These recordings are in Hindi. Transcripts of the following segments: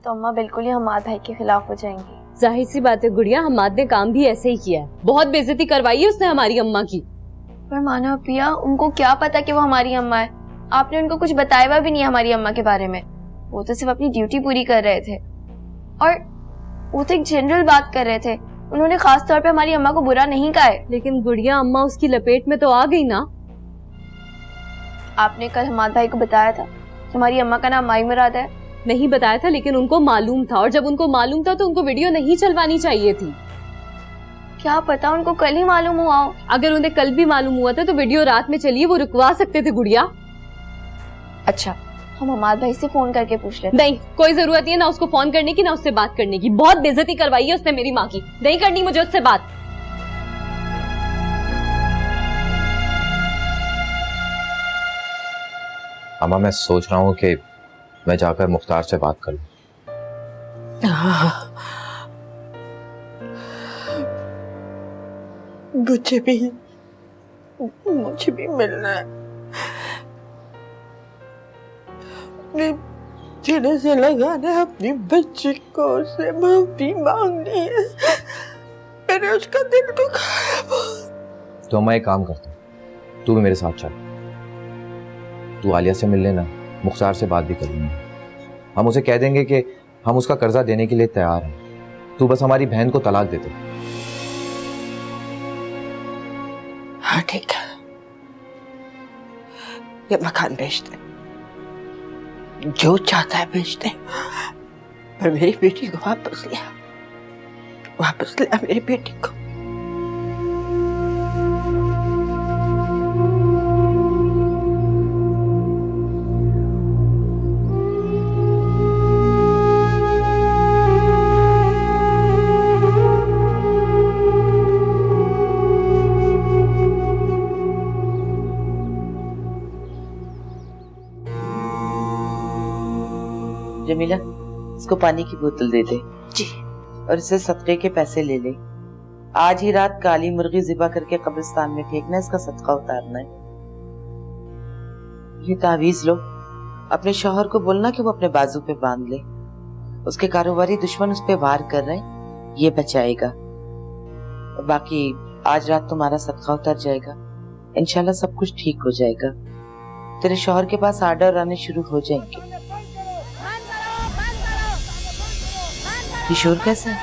तो अम्मा बिल्कुल ही हमाद भाई के खिलाफ हो जाएंगी। जाहिर सी बात है गुड़िया, हमाद ने काम भी ऐसे ही किया है, बहुत बेइज्जती करवाई है उसने हमारी अम्मा की। पर मानो पिया, उनको क्या पता कि वो हमारी अम्मा है? आपने उनको कुछ बताया हुआ भी नहीं हमारी अम्मा के बारे में। वो तो सिर्फ अपनी ड्यूटी पूरी कर रहे थे और वो तो एक जनरल बात कर रहे थे। उन्होंने खास तौर पे हमारी अम्मा को बुरा नहीं कहा है। लेकिन गुड़िया, अम्मा उसकी लपेट में तो आ गई ना। आपने कल हमाद भाई को बताया था कि हमारी अम्मा का नाम माई मुराद है। नहीं बताया था, लेकिन उनको मालूम था, और जब उनको मालूम था तो उनको वीडियो नहीं चलवानी चाहिए थी। क्या पता उनको कल ही मालूम हुआ हो। अगर उन्हें कल भी मालूम हुआ था तो वीडियो रात में चलिए वो रुकवा सकते थे गुड़िया। अच्छा, हम हमाद भाई से फोन करके पूछ लेते। नहीं, कोई जरूरत नहीं है ना उसको फोन करने की ना उससे बात करने की। बहुत बेइज्जती करवाई है उसने मेरी माँ की, नहीं करनी मुझे उससे बात। अम्मा, मैं सोच रहा हूँ कि मैं जाकर मुख्तार से बात कर लूं। मुझे भी मिलना है। अपने चेहरे से लगाना है अपनी बच्ची को, उससे माफी मांगनी है। मैंने उसका दिल दुखाया बहुत। तो अम्मा एक काम करते हैं, तू भी मेरे साथ चल। तू आलिया से मिल लेना, मुख्तार से बात भी कर लेंगे। हम उसे कह देंगे कि हम उसका कर्जा देने के लिए तैयार हैं, तू बस हमारी बहन को तलाक दे दे। हाँ ठीक है, ये मकान बेच दे, जो चाहता है बेच दे, पर मेरी बेटी को वापस लिया मेरी बेटी को। जमीला, इसको पानी की बोतल दे दे। जी। और इसे सदके के पैसे ले ले। आज ही रात काली मुर्गी ज़िबा करके कब्रिस्तान में फेंकना, इसका सदका उतारना है। ये तावीज लो, अपने शौहर को बोलना कि वो अपने बाजू पे बांध ले। उसके कारोबारी दुश्मन उस पे वार कर रहे हैं, ये बचाएगा। और बाकी आज रात तुम्हारा सदका उतर जाएगा, इंशाल्लाह सब कुछ ठीक हो जाएगा। तेरे शौहर के पास आर्डर आने शुरू हो जाएंगे। ये शोर कैसा है?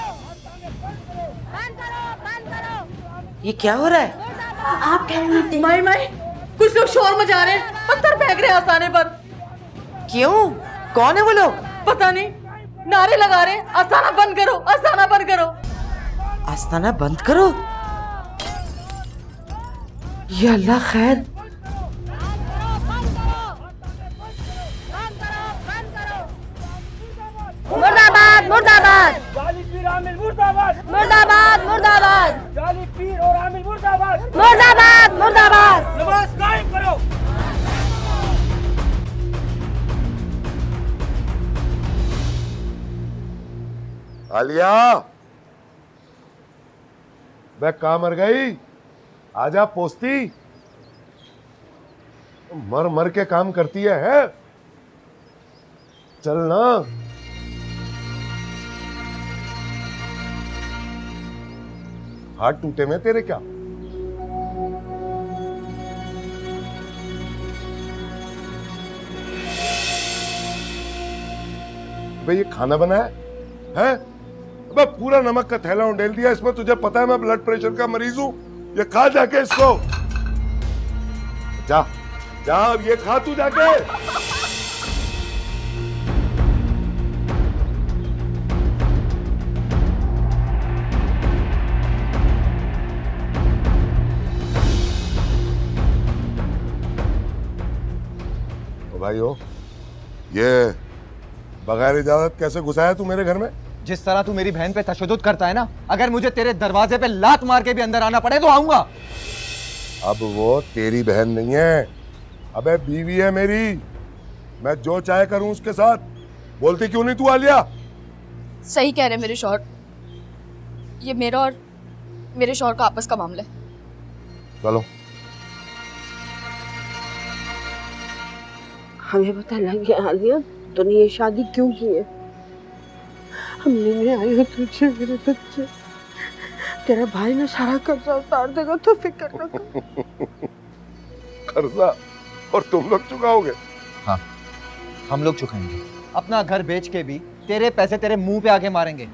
ये क्या हो रहा है? आप क्या नहीं? माई कुछ लोग शोर मचा रहे हैं, पत्थर फेंक रहे हैं आस्थाने पर। क्यों? कौन है वो लोग? पता नहीं, नारे लगा रहे हैं, आस्थाना बंद करो, आस्थाना बंद करो। आस्थाना बंद करो? ये अल्लाह खैर। मुर्दाबाद मुर्दाबाद जाली पीर आमिर मुर्दाबाद, मुर्दाबाद मुर्दाबाद, जाली पीर और आमिर मुर्दाबाद, मुर्दाबाद मुर्दाबाद। नमाज कायम करो। आलिया, मैं कहाँ मर गई? आजा पोस्ती, मर मर के काम करती है? चल ना। हाथ टूटे में तेरे क्या? भाई ये खाना बनाया है? अबे पूरा नमक का थैला उंडेल दिया इसमें। तुझे पता है मैं ब्लड प्रेशर का मरीज हूं। ये खा जाके इसको। जा जा, ये खा तू जाके। भाइयों, ये बगैर इजाजत कैसे घुसा है तू मेरे घर में? जिस तरह तू मेरी बहन पे तशद्दुद करता है ना, अगर मुझे तेरे दरवाजे पे लात मार के भी अंदर आना पड़े तो आऊंगा। अब वो तेरी बहन नहीं है, अबे बीवी है मेरी। मैं जो चाहे करूं उसके साथ। बोलती क्यों नहीं तू आलिया? सही कह रहे मेरे शौहर, ये मेरा और मेरे शौहर का आपस का मामला है। चलो। हमें पता लग गया आलिया, तूने ये शादी क्यों की है? हम लेने आए हैं तुझे मेरे बच्चे। तेरा भाई ना सारा कर्जा उतार देगा तो फिक्र न कर। कर्जा और तुम लोग चुकाओगे? हाँ, हम लोग चुकाएंगे। अपना घर बेच के भी तेरे पैसे तेरे मुंह पे आके मारेंगे।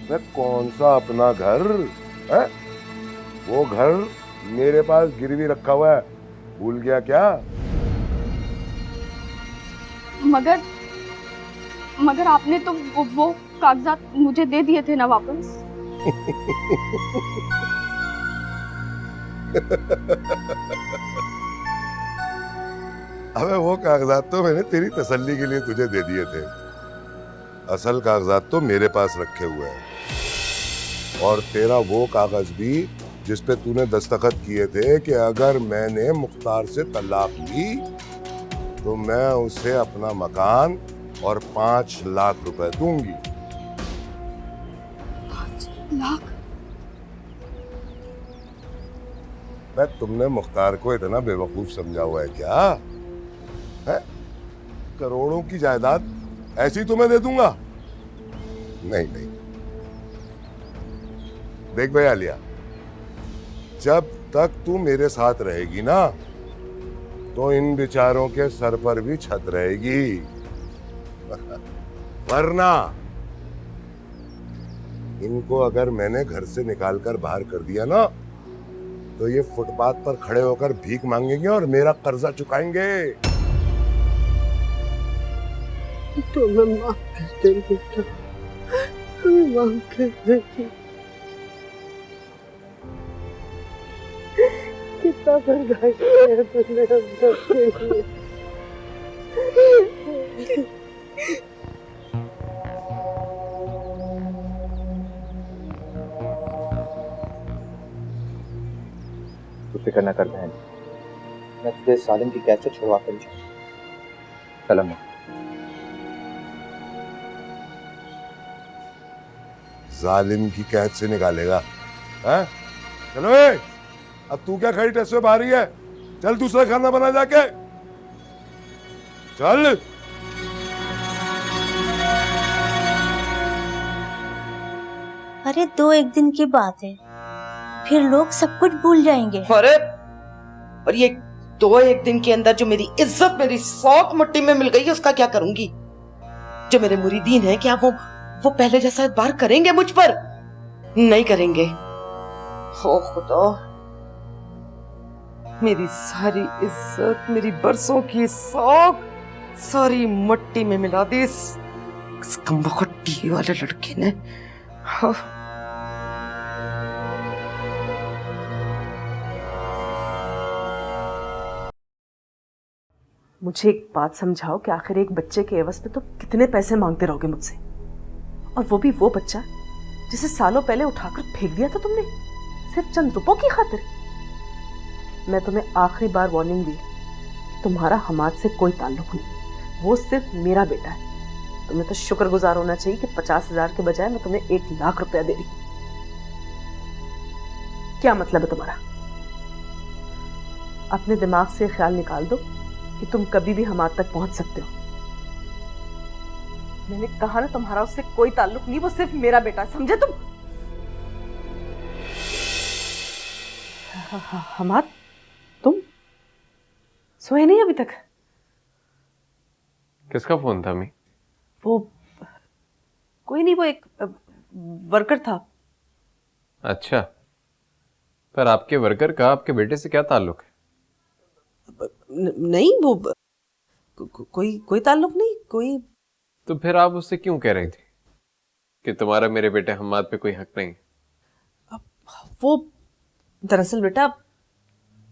मैं कौन सा अपना घर है? वो घर मेरे पास गिरवी रखा हुआ है, भूल गया क्या? मगर आपने तो वो कागजात मुझे दे दिए थे ना वापस। अबे वो कागजात तो मैंने तेरी तसल्ली के लिए तुझे दे दिए थे, असल कागजात तो मेरे पास रखे हुए हैं। और तेरा वो कागज भी जिस पे तूने दस्तखत किए थे कि अगर मैंने मुख्तार से तलाक ली तो मैं उसे अपना मकान और 5 लाख रुपए दूंगी। 5 लाख? मैं तुमने मुख्तार को इतना बेवकूफ समझा हुआ है क्या? है? करोड़ों की जायदाद ऐसी तुम्हें दे दूंगा? नहीं नहीं। देख भाई आलिया, जब तक तू मेरे साथ रहेगी ना तो इन बेचारों के सर पर भी छत रहेगी, वरना इनको अगर मैंने घर से निकालकर बाहर कर दिया ना तो ये फुटपाथ पर खड़े होकर भीख मांगेंगे और मेरा कर्जा चुकाएंगे। तो मैं माफ कर दे बेटा, मैं माफ कर दे। कितना बर्दाश्त किया तुमने हम सब के लिए। तू फिक्र न कर बहन, मैं तुझे सालिम की कैद से छुड़वा कर कलम है। जालिम की कैद से निकालेगा? हैं? चलो ए, अब तू क्या खड़ी टेस्ट में बाहर ही है? चल दूसरा खाना बना जाके, चल। अरे 2-1 दिन की बात है, फिर लोग सब कुछ भूल जाएंगे। अरे और ये 2-1 दिन के अंदर जो मेरी इज्जत मेरी शौक मिट्टी में मिल गई है उसका क्या करूंगी? जो मेरे मुरीदीन हैं क्या वो पहले जैसा एतबार करेंगे मुझ पर? नहीं करेंगे। हो खुदा, मेरी सारी इज्जत मेरी बरसों की शौक सारी मिट्टी में मिला दी इस कमबख्त टीवी वाले लड़के ने। हाँ। मुझे एक बात समझाओ कि आखिर एक बच्चे के एवज पे तो कितने पैसे मांगते रहोगे मुझसे? और वो भी वो बच्चा जिसे सालों पहले उठाकर फेंक दिया था तुमने सिर्फ चंद रुपयों की खातिर। मैं तुम्हें आखिरी बार वार्निंग दी, तुम्हारा हमाद से कोई ताल्लुक नहीं, वो सिर्फ मेरा बेटा है। तुम्हें तो शुक्रगुजार होना चाहिए कि 50,000 के बजाय मैं तुम्हें 1 लाख रुपया दे रही। क्या मतलब है तुम्हारा? अपने दिमाग से ख्याल निकाल दो कि तुम कभी भी हमाद तक पहुंच सकते हो। मैंने कहा ना, तुम्हारा उससे कोई ताल्लुक नहीं, वो सिर्फ मेरा बेटा है, समझे तुम? हमाद, तुम सोए नहीं अभी तक? किसका फोन था मी? वो कोई नहीं, वो एक वर्कर था। अच्छा, पर आपके वर्कर का आपके बेटे से क्या ताल्लुक है? नहीं, वो कोई ताल्लुक नहीं, कोई। तो फिर आप उससे क्यों कह रही थी कि तुम्हारा मेरे बेटे हम्माद पे कोई हक नहीं? वो दरअसल बेटा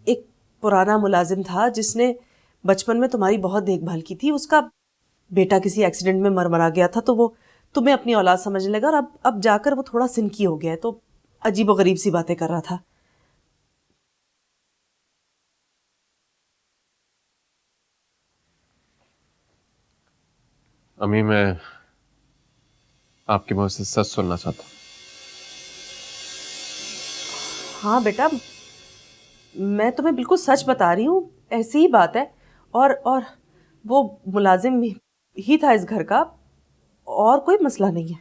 एक पुराना मुलाजिम था जिसने बचपन में तुम्हारी बहुत देखभाल की थी। उसका बेटा किसी एक्सीडेंट में मर गया था, तो वो तुम्हें अपनी औलाद समझने लगा और अब जाकर वो थोड़ा सिनकी हो गया है, तो अजीब और गरीब सी बातें कर रहा था। अम्मी, मैं आपके मुंह से सच सुनना चाहता हूँ। हाँ बेटा, मैं तुम्हें बिल्कुल सच बता रही हूँ, ऐसी ही बात है। और वो मुलाजिम ही था इस घर का, और कोई मसला नहीं है।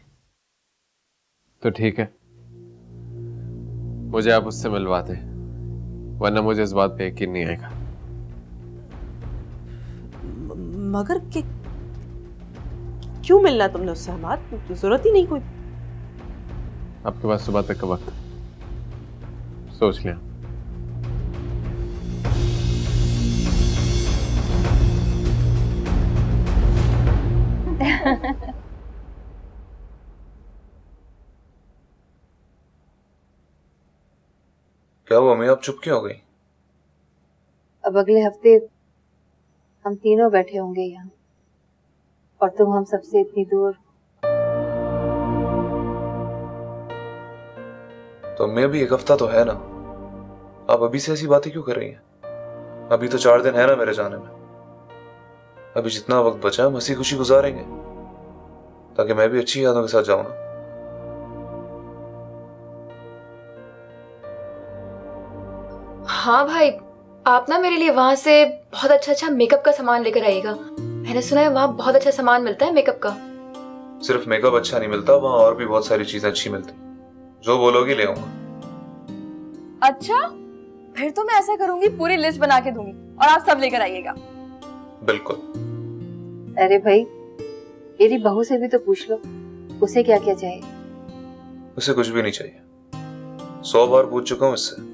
तो ठीक है, मुझे आप उससे मिलवाते, वरना मुझे इस बात पे यकीन नहीं आएगा। मगर क्यों मिलना तुमने उससे? हमाद, जरूरत ही नहीं कोई। आपके पास सुबह तक का वक्त, सोच लिया। क्या हुआ मम्मी, आप चुप क्यों हो गई? अब अगले हफ्ते हम तीनों बैठे होंगे यहाँ, और तुम हम सबसे इतनी दूर। तो मैं भी एक हफ्ता तो है ना, आप अभी से ऐसी बातें क्यों कर रही हैं? अभी तो 4 दिन है ना मेरे जाने में। अभी जितना वक्त बचा हम हंसी खुशी गुजारेंगे, ताकि मैं भी अच्छी यादों के साथ जाऊं ना। हाँ भाई, आप ना मेरे लिए वहाँ से बहुत अच्छा मेकअप का सामान लेकर आइएगा। मैंने सुना है वहाँ बहुत अच्छा सामान मिलता है मेकअप का। सिर्फ मेकअप अच्छा नहीं मिलता, वहाँ और भी बहुत सारी चीजें अच्छी मिलती। जो बोलोगी ले आऊंगा। अच्छा, फिर तो मैं ऐसा करूंगी, पूरी लिस्ट बना के दूंगी और आप सब लेकर आइएगा। बिल्कुल। अरे भाई, मेरी बहू से भी तो पूछ लो, उसे क्या क्या चाहिए। उसे कुछ भी नहीं चाहिए, 100 बार पूछ चुका हूँ इससे।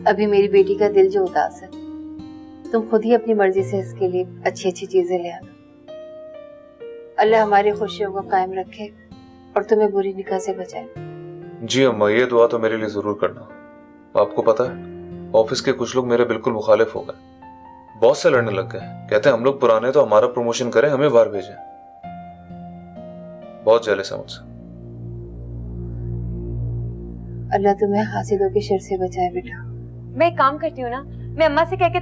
अभी मेरी बेटी का दिल जो उदास है, तुम खुद ही अपनी मर्जी से इसके लिए अच्छी अच्छी चीजें ले आना। अल्लाह हमारी खुशियों को कायम रखे और तुम्हें बुरी निगाह से बचाए। जी अम्मा, ये दुआ तो मेरे लिए जरूर करना। आपको पता है, ऑफिस के कुछ लोग मेरे बिल्कुल मुखालिफ हो गए। बॉस से लड़ने लग गए, कहते हैं हम लोग पुराने तो हमारा प्रमोशन करें, हमें बाहर भेजें। बहुत जेलस है मुझसे। अल्लाह तुम्हें हासिदों के शर से बचाए बेटा। मैं एक काम करती हूँ ना, मैं अम्मा से कह के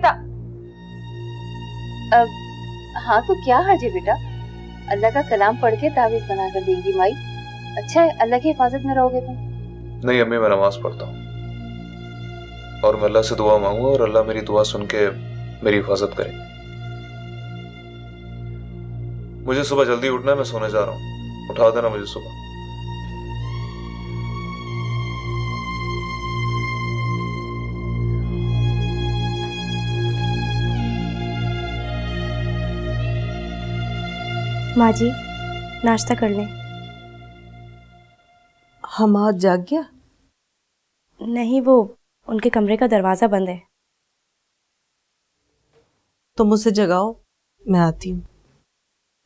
हाँ तो क्या हर्ज है बेटा, अल्लाह का कलाम पढ़ के तावीज बना कर देंगी माई। अच्छा है, अल्लाह की हिफाजत में रहोगे तुम। नहीं अम्मी, मैं नमाज पढ़ता हूँ और मैं अल्लाह से दुआ मांगूंगा और अल्लाह मेरी दुआ सुन के मेरी हिफाजत करे। मुझे सुबह जल्दी उठना है, मैं सोने जा रहा हूँ, उठा देना मुझे सुबह। माँ जी, नाश्ता कर लें। हम आज जाग गया? नहीं, वो उनके कमरे का दरवाजा बंद है। तुम उसे जगाओ, मैं आती हूँ।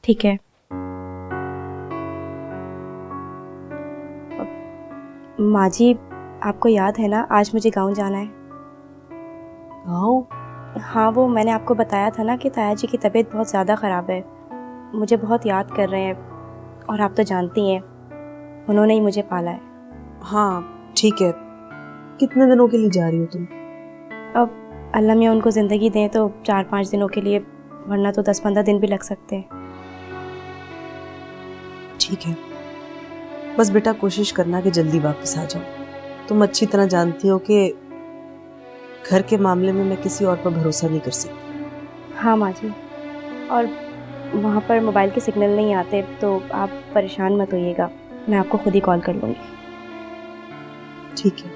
ठीक है। माँ जी, आपको याद है ना, आज मुझे गांव जाना है। गांव? हाँ, वो मैंने आपको बताया था ना कि ताया जी की तबीयत बहुत ज़्यादा ख़राब है, मुझे बहुत याद कर रहे हैं, और आप तो जानती हैं उन्होंने ही मुझे पाला है। हाँ ठीक है, कितने दिनों के लिए जा रही हो तुम? अब अल्लाह मियाँ उनको ज़िंदगी दें तो 4-5 दिनों के लिए, वरना तो 10-15 दिन भी लग सकते हैं। ठीक है, बस बेटा कोशिश करना कि जल्दी वापस आ जाओ। तुम अच्छी तरह जानती हो कि घर के मामले में मैं किसी और पर भरोसा नहीं कर सकती। हाँ माँ जी, और वहाँ पर मोबाइल के सिग्नल नहीं आते, तो आप परेशान मत होइएगा, मैं आपको खुद ही कॉल कर लूँगी। ठीक है।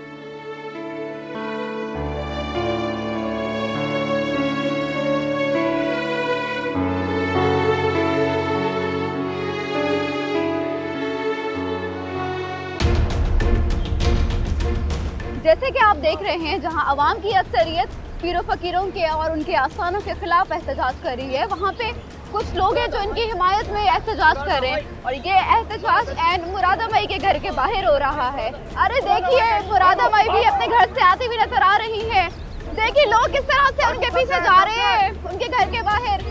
जैसे कि आप देख रहे हैं, जहां अवाम की अक्सरियत पीरों फकीरों के और उनके आस्थानों के खिलाफ एहतजाज कर रही है, वहां पे कुछ लोग हैं जो इनकी हिमायत में एहतजाज कर रहे हैं, और ये एहतजाज एन मुरादा माई के घर के बाहर हो रहा है। अरे देखिए, मुरादा माई भी अपने घर से आती हुई नजर आ रही हैं। देखिए लोग किस तरह से उनके पीछे जा रहे हैं उनके घर के बाहर।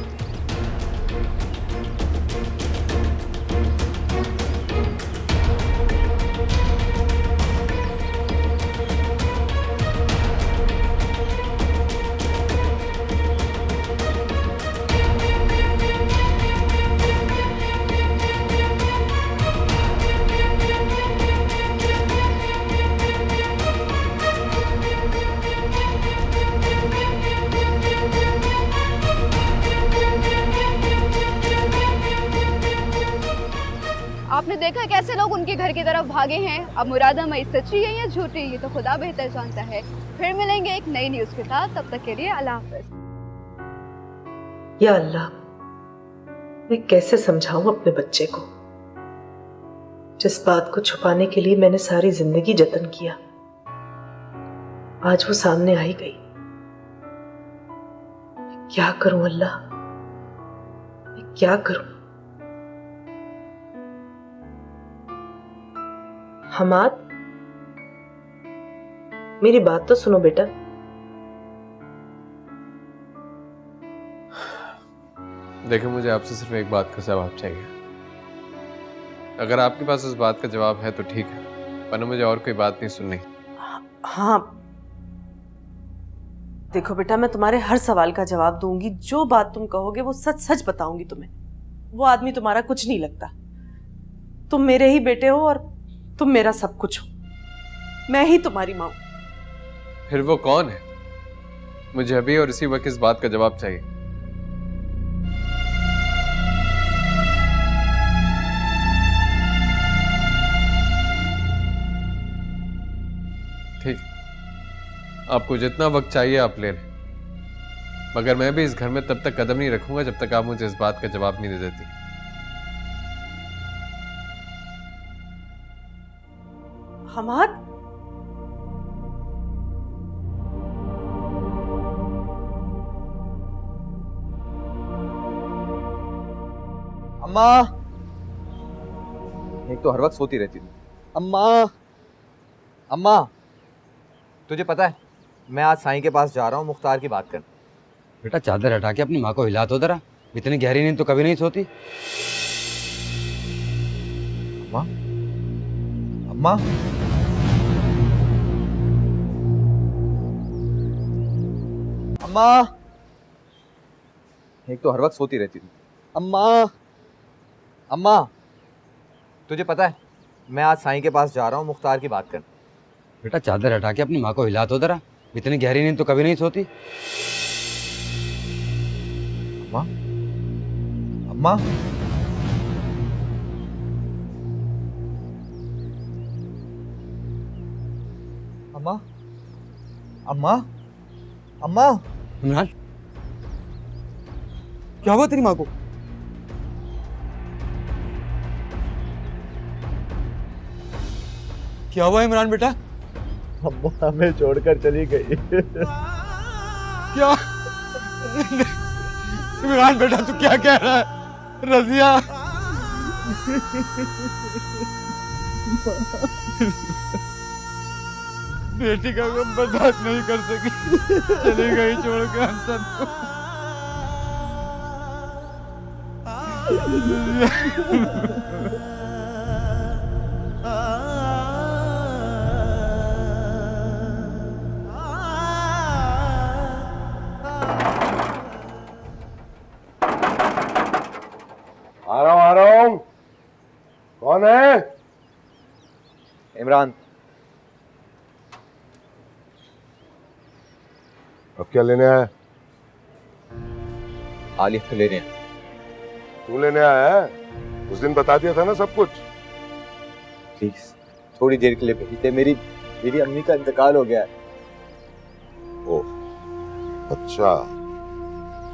देखा कैसे लोग उनके घर की तरफ भागे हैं। अब मुरादा मई सच्ची है या झूठी, ये तो खुदा बेहतर जानता है। फिर मिलेंगे एक नई न्यूज के साथ, तब तक के लिए अल्लाह हाफिज। या अल्लाह, मैं कैसे समझाऊं अपने बच्चे को, जिस बात को छुपाने के लिए मैंने सारी जिंदगी जतन किया, आज वो सामने आई गई। मैं क्या करूं अल्लाह, मैं क्या करूं? हमाद, मेरी बात तो सुनो बेटा। देखिए, मुझे आपसे सिर्फ एक बात का जवाब चाहिए। अगर आपके पास इस बात का जवाब है तो ठीक है, वरना मुझे और कोई बात नहीं सुननी। हाँ देखो बेटा, मैं तुम्हारे हर सवाल का जवाब दूंगी। जो बात तुम कहोगे वो सच सच बताऊंगी तुम्हें। वो आदमी तुम्हारा कुछ नहीं लगता। तुम मेरे ही बेटे हो और तुम मेरा सब कुछ हो। मैं ही तुम्हारी माँ हूं। फिर वो कौन है? मुझे अभी और इसी वक्त इस बात का जवाब चाहिए। ठीक, आपको जितना वक्त चाहिए आप ले लें, मगर मैं भी इस घर में तब तक कदम नहीं रखूंगा जब तक आप मुझे इस बात का जवाब नहीं दे देती। हमाद, अम्मा, एक तो हर वक्त सोती रहती थी। अम्मा, अम्मा, तुझे पता है मैं आज साईं के पास जा रहा हूँ मुख्तार की बात करने। बेटा चादर हटा के अपनी माँ को हिला तो जरा, इतनी गहरी नींद तो कभी नहीं सोती। अम्मा, अम्मा, अम्मा, एक तो हर वक्त सोती रहती थी। अम्मा, अम्मा, तुझे पता है मैं आज साईं के पास जा रहा हूँ मुख्तार की बात करने। बेटा चादर हटा के अपनी माँ को हिला तो जरा, इतनी गहरी नींद तो कभी नहीं सोती। अम्मा, अम्मा, अम्मा, अम्मा, अम्मा। इमरान, क्या हुआ तेरी माँ को? क्या हुआ इमरान बेटा? अम्मा हमें छोड़कर चली गई। क्या? इमरान बेटा तू क्या कह रहा है? रजिया, बेटी का गम बर्दाश्त नहीं कर सकी, चली गई छोड़ के हम सबको। आ रहा हूं। कौन है? इमरान। अब क्या लेने आया? आलिया को लेने आया। तू लेने आया है? उस दिन बता दिया था ना सब कुछ। प्लीज थोड़ी देर के लिए भेजते, मेरी अम्मी का इंतकाल हो गया है। ओह अच्छा,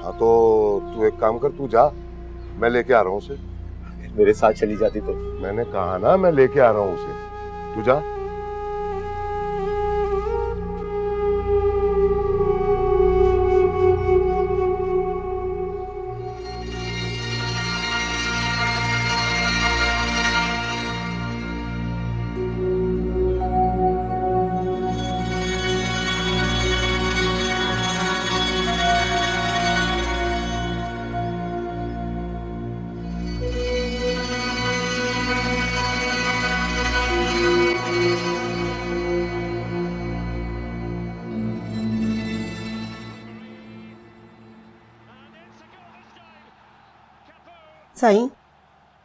हाँ तो तू एक काम कर, तू जा, मैं लेके आ रहा हूँ उसे। मेरे साथ चली जाती तो। मैंने कहा ना मैं लेके आ रहा हूँ उसे, तू जा। साईं,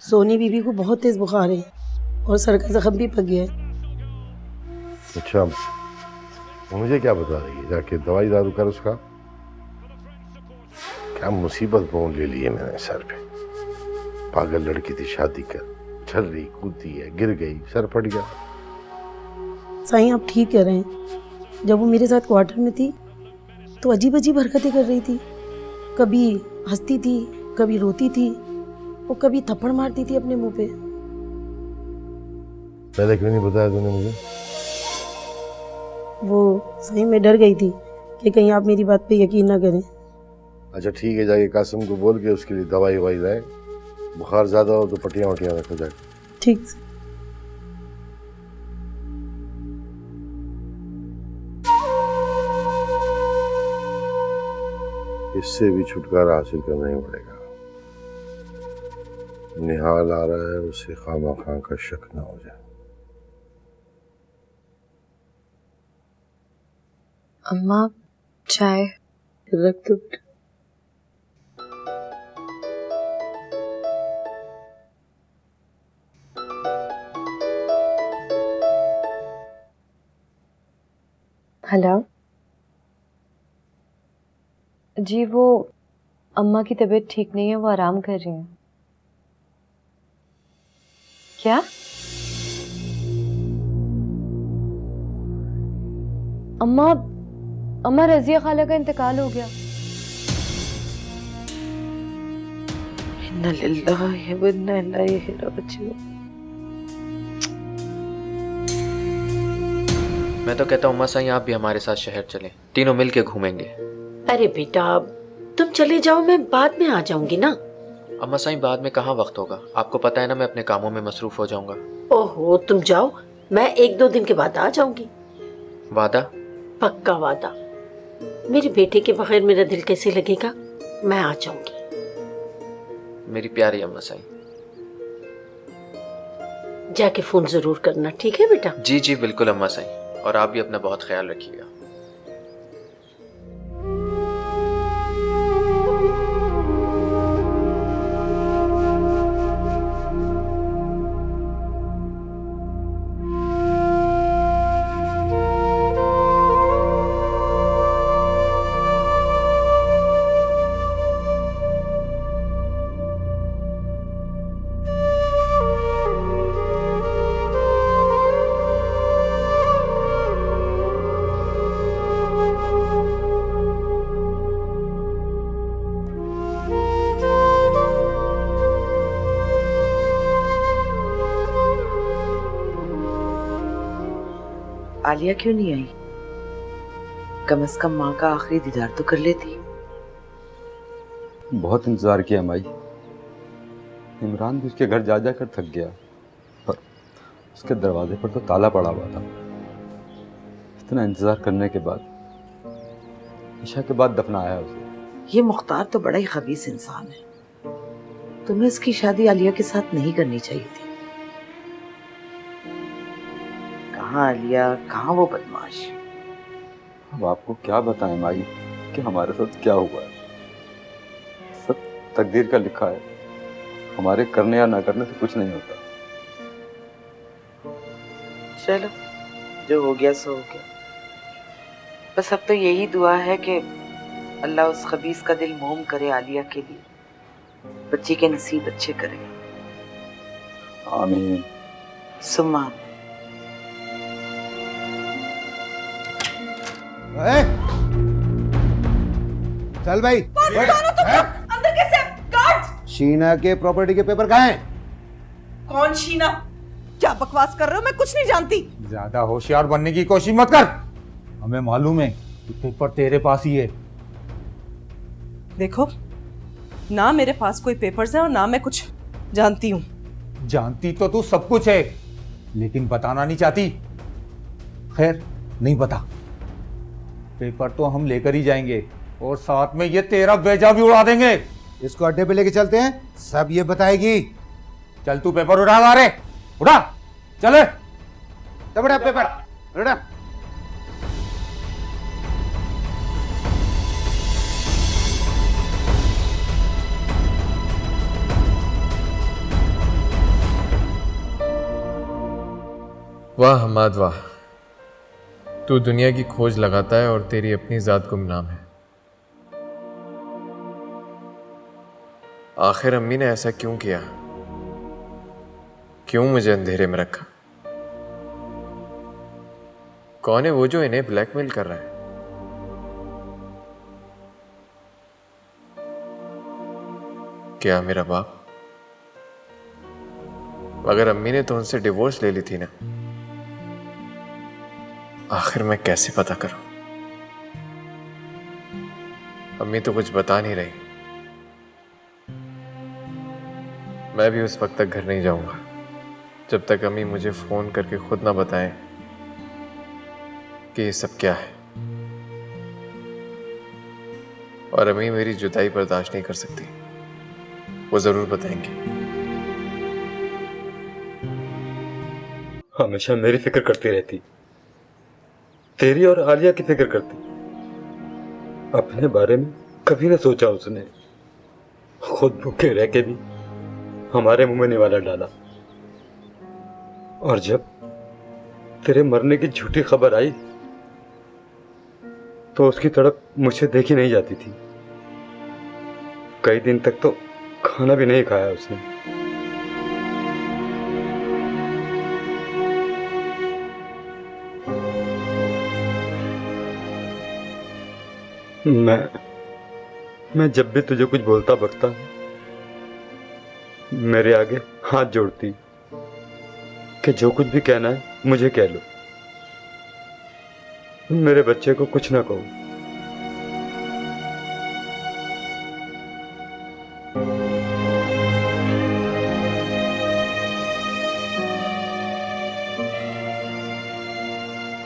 सोनी बीबी को बहुत तेज बुखार है और सर का जख्म भी पक गया है। अच्छा, वो मुझे क्या बता रही है? जाके दवाई दारू कर उसका। क्या मुसीबत मोल ले ली है मैंने सर पे। पागल लड़की थी, शादी कर, चल रही कूदती है, गिर गई, सर फट गया। साईं आप ठीक कह रहे हैं। जब वो मेरे साथ क्वार्टर में थी तो अजीब अजीब हरकतें कर रही थी। कभी हंसती थी, कभी रोती थी और कभी थप्पड़ मारती थी अपने मुंह पे। पहले क्यों नहीं बताया तूने मुझे? वो सही में डर गई थी कि कहीं आप मेरी बात पे यकीन ना करें। अच्छा ठीक है, जाके कासिम को बोल के उसके लिए दवाई ववाई लाए। बुखार ज्यादा हो तो पट्टियां वट्टियां रखो जाके। ठीक से। इससे भी छुटकारा हासिल करना ही पड़ेगा। निहाल आ रहा है, उसे खामा खां का शक ना हो जाए। अम्मा चाय रख दो। हेलो जी, वो अम्मा की तबीयत ठीक नहीं है, वो आराम कर रही हैं। क्या? अम्मा रजिया खाला का इंतकाल हो गया। इन्ना लिल्लाहि व इन्ना इलैहि राजिऊन। मैं तो कहता हूँ अम्मा साईं आप भी हमारे साथ शहर चलें, तीनों मिल के घूमेंगे। अरे बेटा तुम चले जाओ, मैं बाद में आ जाऊंगी ना। अम्मा साईं बाद में कहाँ वक्त होगा, आपको पता है ना मैं अपने कामों में मसरूफ हो जाऊंगा। ओहो तुम जाओ, मैं 1-2 दिन के बाद आ जाऊंगी। वादा? पक्का वादा। मेरे बेटे के बगैर मेरा दिल कैसे लगेगा। मैं आ जाऊंगी। मेरी प्यारी अम्मा साईं। जाके फोन जरूर करना, ठीक है बेटा? जी जी बिल्कुल अम्मा साईं, और आप भी अपना बहुत ख्याल रखिएगा। आलिया क्यों नहीं आई? कम से कम माँ का आखिरी दीदार तो कर लेती। बहुत इंतजार किया माई। इमरान भी उसके घर जा जाकर थक गया, पर उसके दरवाजे पर तो ताला पड़ा हुआ था। इतना इंतजार करने के बाद ईशा के बाद दफनाया उसे। ये मुख्तार तो बड़ा ही खबीस इंसान है। तुम्हें इसकी शादी आलिया के साथ नहीं करनी चाहिए थी। कहाँ आलिया, कहाँ वो बदमाश। अब आपको क्या बताएं माई कि हमारे साथ क्या हुआ है। सब तकदीर का लिखा है, हमारे करने या ना करने से कुछ नहीं होता। चलो जो हो गया सो हो गया। बस अब तो यही दुआ है कि अल्लाह उस खबीस का दिल मोम करे, आलिया के लिए बच्ची के नसीब अच्छे करे। आमीन। सुम्मा। चल भाई। अंदर कैसे? गार्ड! शीना के प्रॉपर्टी के पेपर कहाँ हैं? कौन शीना? क्या बकवास कर रहे हो? मैं कुछ नहीं जानती। ज्यादा होशियार बनने की कोशिश मत कर। हमें मालूम है कि पेपर तेरे पास ही है। देखो, ना मेरे पास कोई पेपर्स है और ना मैं कुछ जानती हूँ। जानती तो तू सब कुछ है, लेकिन बताना नहीं चाहती। खैर नहीं बता। पेपर तो हम लेकर ही जाएंगे और साथ में ये तेरा बेजा भी उड़ा देंगे। इसको अड्डे पे लेके चलते हैं, सब ये बताएगी। चल तू पेपर उड़ा ला रे, उड़ा। चले तबड़ा पेपर उड़ा। वाह हमाद वाह, तू दुनिया की खोज लगाता है और तेरी अपनी जात गुमनाम है। आखिर अम्मी ने ऐसा क्यों किया? क्यों मुझे अंधेरे में रखा? कौन है वो जो इन्हें ब्लैकमेल कर रहा है? क्या मेरा बाप? अगर अम्मी ने तो उनसे डिवोर्स ले ली थी ना, आखिर मैं कैसे पता करूं? अम्मी तो कुछ बता नहीं रही। मैं भी उस वक्त तक घर नहीं जाऊंगा जब तक अम्मी मुझे फोन करके खुद ना बताएं कि ये सब क्या है। और अम्मी मेरी जुदाई बर्दाश्त नहीं कर सकती, वो जरूर बताएंगी। हमेशा मेरी फिक्र करती रहती, तेरी और आलिया की फिक्र करती। अपने बारे में कभी ना सोचा उसने। खुद भूखे रह के भी हमारे मुंह में निवाला डाला। और जब तेरे मरने की झूठी खबर आई तो उसकी तड़प मुझसे देखी नहीं जाती थी। कई दिन तक तो खाना भी नहीं खाया उसने। मैं जब भी तुझे कुछ बोलता बकता मेरे आगे हाथ जोड़ती कि जो कुछ भी कहना है मुझे कह लो, मेरे बच्चे को कुछ ना कहो।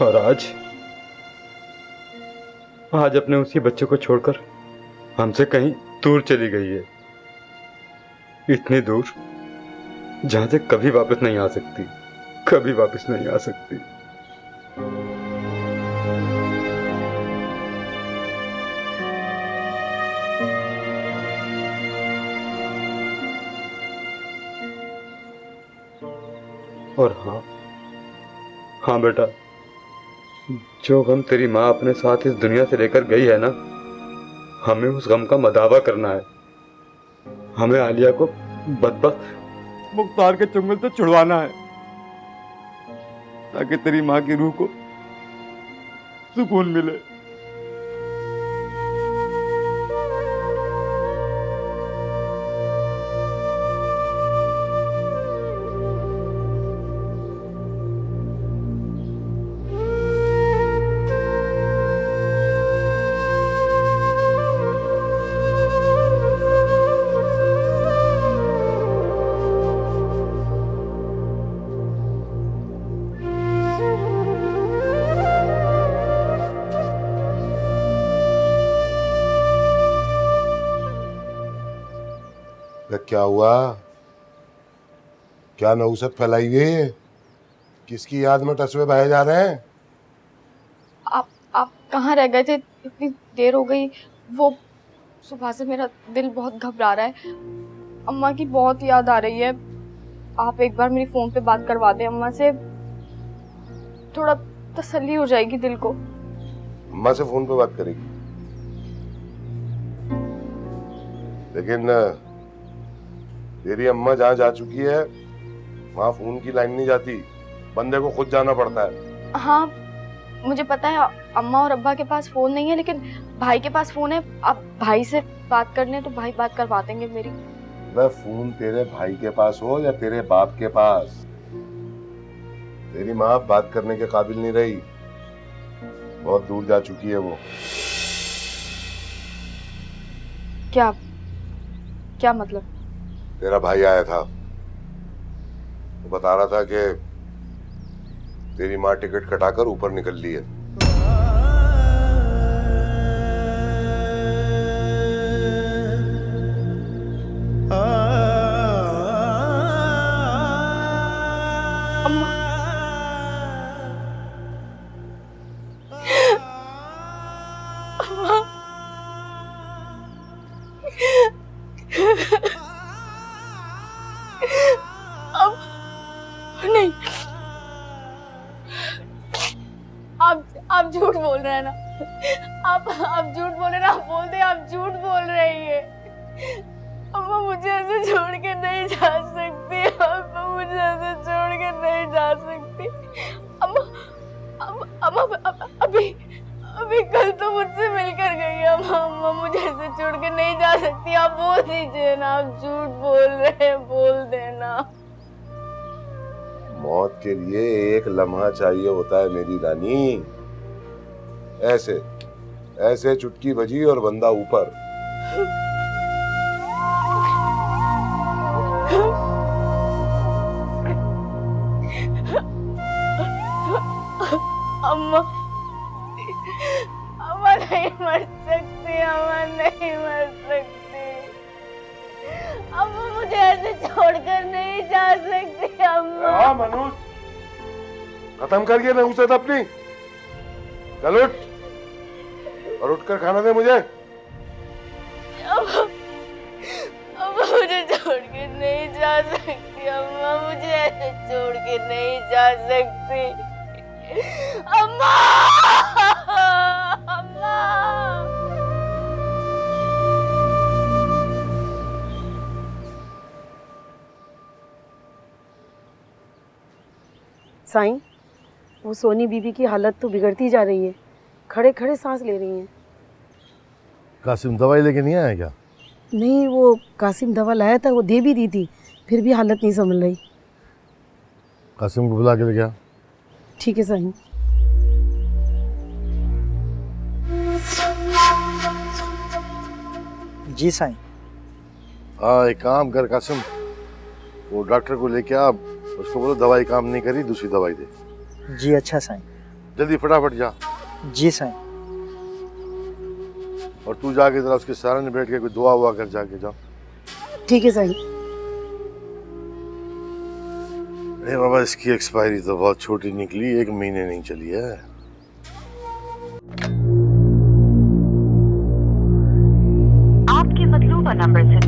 और आज अपने उसी बच्चे को छोड़कर हमसे कहीं दूर चली गई है। इतनी दूर जहां से कभी वापस नहीं आ सकती, कभी वापस नहीं आ सकती। और हाँ बेटा, जो गम तेरी माँ अपने साथ इस दुनिया से लेकर गई है ना, हमें उस गम का मदावा करना है। हमें आलिया को बदबख्त मुख्तार के चुंगल से छुड़वाना है ताकि तेरी माँ की रूह को सुकून मिले। क्या हुआ? क्या नौसत फैलाई हुई है? किसकी याद में टसवे बहे जा रहे हैं? आप कहाँ रह गए थे? इतनी देर हो गई। वो सुबह से मेरा दिल बहुत घबरा रहा है। अम्मा की बहुत याद आ रही है। आप एक बार मेरी फोन पे बात करवा दें अम्मा से, थोड़ा तसल्ली हो जाएगी दिल को। अम्मा से फोन पे बात करेगी? लेकिन तेरी अम्मा जहाँ जा चुकी है वहाँ फोन की लाइन नहीं जाती, बंदे को खुद जाना पड़ता है। हाँ मुझे पता है, अम्मा और अब्बा के पास फोन नहीं है, लेकिन भाई के पास फोन है। आप भाई से बात कर लें तो भाई बात करवा देंगे मेरी। वह फोन तेरे भाई के पास हो या तेरे बाप के पास, तेरी माँ बात करने के काबिल नहीं रही। बहुत दूर जा चुकी है वो। क्या मतलब? तेरा भाई आया था, वो बता रहा था कि तेरी माँ टिकट कटाकर ऊपर निकल ली है। नहीं, आप झूठ बोल रहे हैं ना? आप झूठ बोल रहे हैं ना? आप बोल दे, आप झूठ बोल रही है। अम्मा मुझे ऐसे छोड़ के नहीं जा सकती, अम्मा मुझे ऐसे छोड़ के नहीं जा सकती। अम्मा अभी कल तो मुझसे मिलकर गई अम्मा मुझे ऐसे छोड़ के नहीं जा सकती। आप बोल दीजिए ना, आप झूठ बोल रहे हैं, बोल देना। मौत के लिए एक लम्हा चाहिए होता है मेरी रानी। ऐसे ऐसे चुटकी बजी और बंदा ऊपर। अम्मा नहीं मर सकती, अम्मा नहीं मर सकती। अम्मा मुझे ऐसे छोड़कर नहीं जा सकती अम्मा। हाँ मनोज, खत्म कर गया नहुसत अपनी। चल उठ और उठकर खाना दे मुझे। अम्मा मुझे छोड़ के नहीं जा सकती, अम्मा मुझे ऐसे छोड़ के नहीं जा सकती। अम्मा अम्मा। साईं, वो सोनी बीबी की हालत तो बिगड़ती जा रही है, खड़े खड़े सांस ले रही हैं। कासिम दवाई लेके नहीं आया क्या? नहीं, वो कासिम दवा लाया था, वो दे भी दी थी, फिर भी हालत नहीं संभल रही। कासिम को बुला के ले गया। ठीक है साईं। जी साईं। हाँ एक काम कर कासिम, वो डॉक्टर को लेके आ, उसको बोलो दवाई काम नहीं करी, दूसरी दवाई दे। जी अच्छा साईं। जल्दी फटाफट जा। जी साईं। और तू जाके जरा उसके सामने बैठ के कोई दुआ हुआ कर जाके जाओ। ठीक है साईं। अरे बाबा, इसकी एक्सपायरी तो बहुत छोटी निकली, 1 महीने नहीं चली है। आपके मतलूबा नंबर से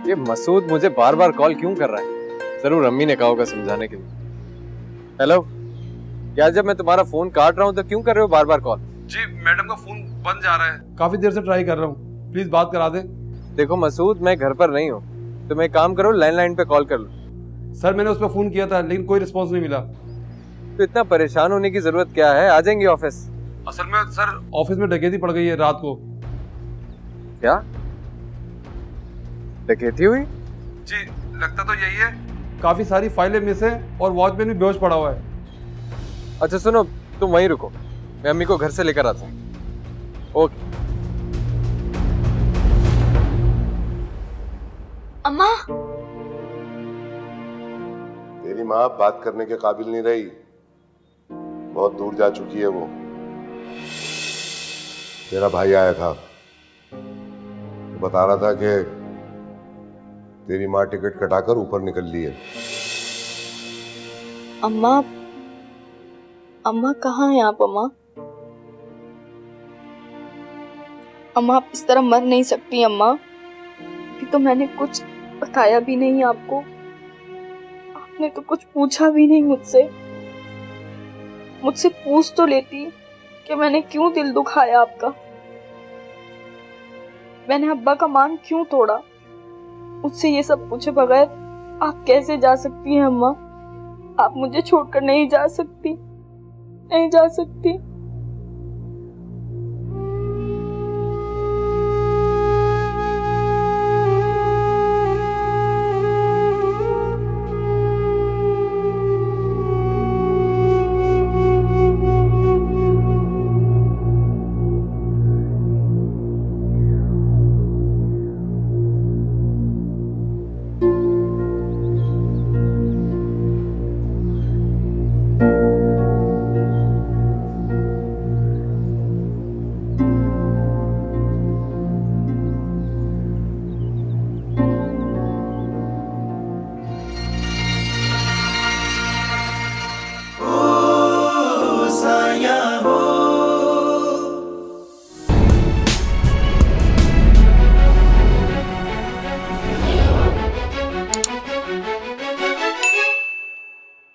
ये मसूद मुझे बार बार कॉल क्यों कर रहा है? जरूर अम्मी ने कहा होगा समझाने के लिए। हेलो यार, जब मैं तुम्हारा फोन काट रहा हूँ तो क्यों कर रहे हो बार बार कॉल? जी मैडम का फोन बंद जा रहा है, काफी देर से ट्राई कर रहा हूँ, प्लीज बात करा दे। देखो मसूद, मैं घर पर नहीं हूँ, तुम एक काम करो, लैंडलाइन पे कॉल कर लो। सर मैंने उस पर फोन किया था लेकिन कोई रिस्पॉन्स नहीं मिला। तो इतना परेशान होने की जरूरत क्या है, आ जाएंगे ऑफिस। असल में सर ऑफिस में डकैती पड़ गई है रात को। क्या डकैती हुई? जी लगता तो यही है, काफी सारी फाइलें मिस है और वॉचमैन भी बेहोश पड़ा हुआ है। अच्छा सुनो, तुम वहीं रुको, मैं अम्मी को घर से लेकर आता हूँ। ओके। अम्मा। तेरी माँ बात करने के काबिल नहीं रही, बहुत दूर जा चुकी है वो। तेरा भाई आया था, बता रहा था कि तेरी माँ टिकट कटाकर ऊपर निकल ली है। अम्मा अम्मा कहाँ हैं आप? अम्मा आप इस तरह मर नहीं सकती अम्मा। अभी तो मैंने कुछ बताया भी नहीं आपको, आपने तो कुछ पूछा भी नहीं मुझसे पूछ तो लेती कि मैंने क्यों दिल दुखाया आपका, मैंने अब्बा का मान क्यों तोड़ा। मुझसे ये सब पूछे बगैर आप कैसे जा सकती हैं अम्मा? आप मुझे छोड़कर नहीं जा सकती, नहीं जा सकती।